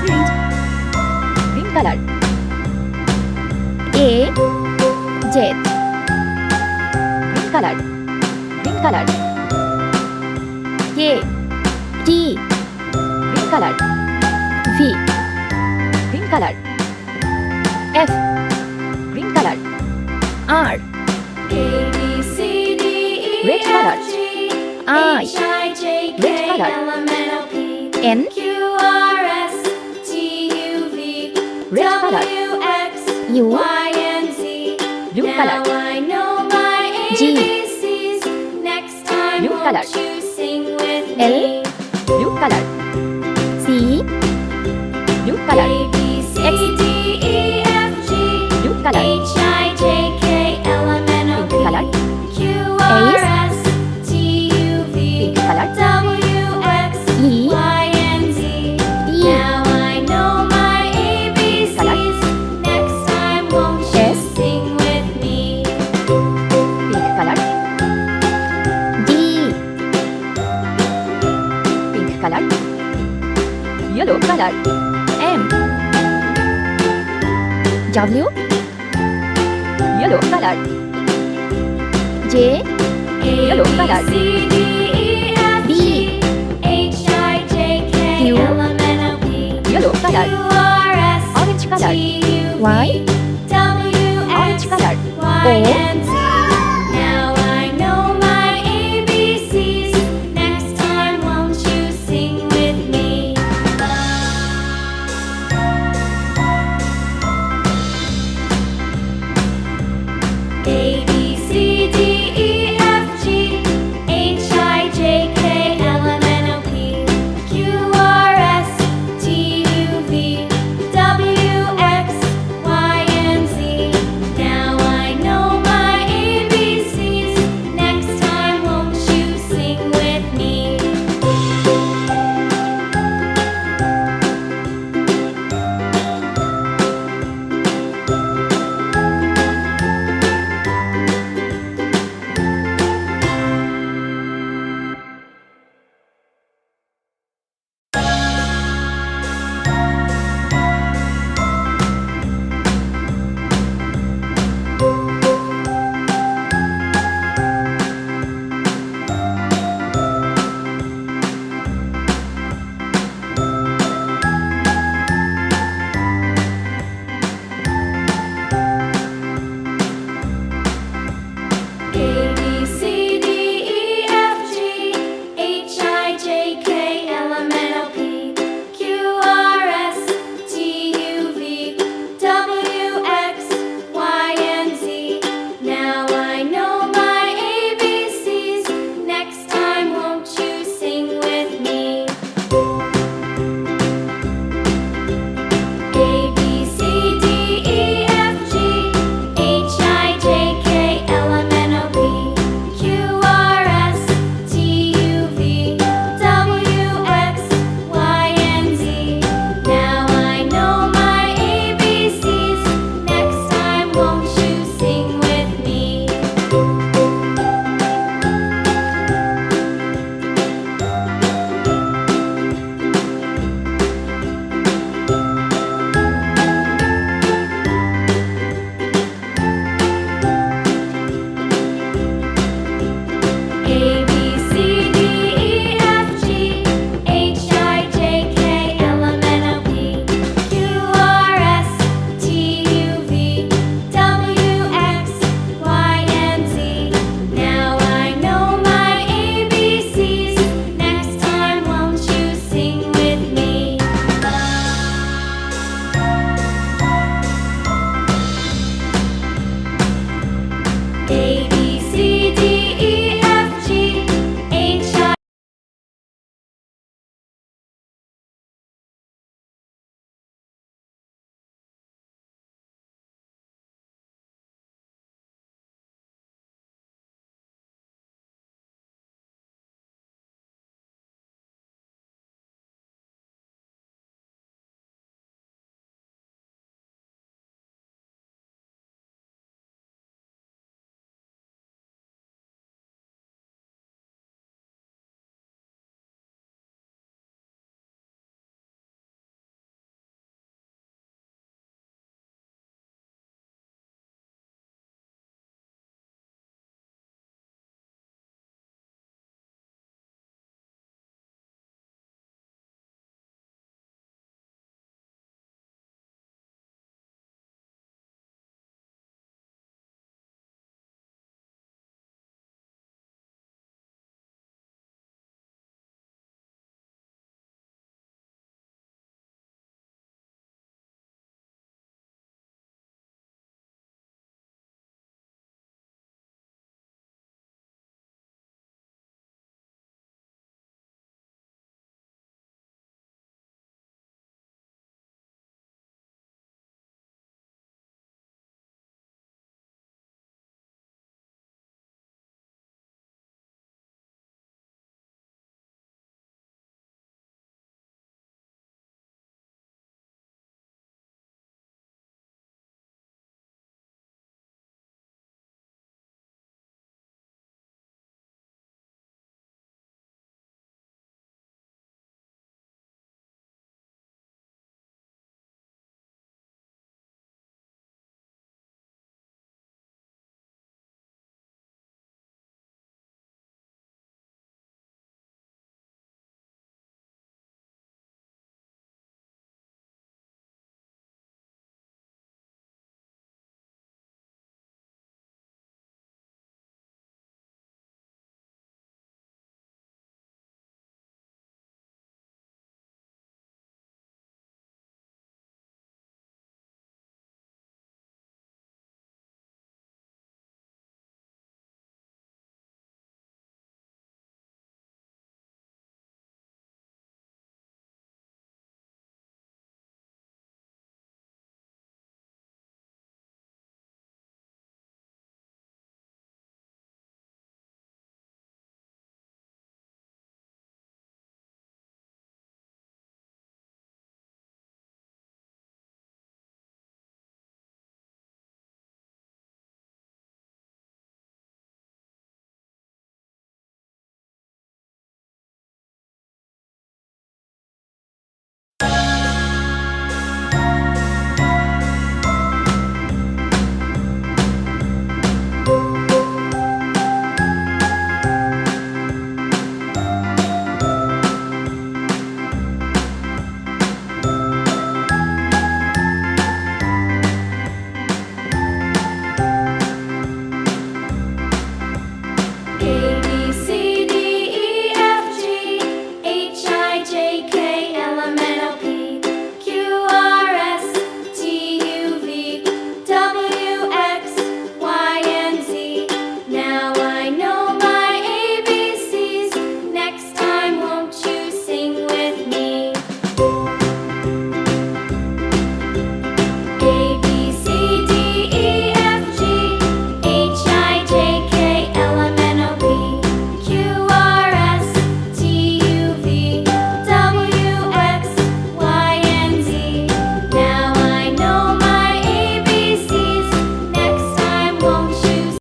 green. Green color. A, jet. Green color. Green color. K, T. Green color. V, green color. F, green color. R, A B C D E red color. F G I, H I J red K color. L M N O P N, Q R S T U V red color. W X U, Y and Z. blue Now color. I know my G, ABCs. Next time blue won't color. you sing with L, me? blue color. C, blue color. A B C D E F G Blue color. H I J K L M N O Pink color. P Q R S T U V Pink color. W X E, Y and Z. E, Now I know my ABCs. color. Next time won't you S, sing with me? pink color. D, pink color. Yellow color. M, W, yellow color. J, yellow color. A B C D E F G H I J K Q, L M N O P yellow Q color. R S Orange color. T U V Y, W orange X color. Y O, and Z.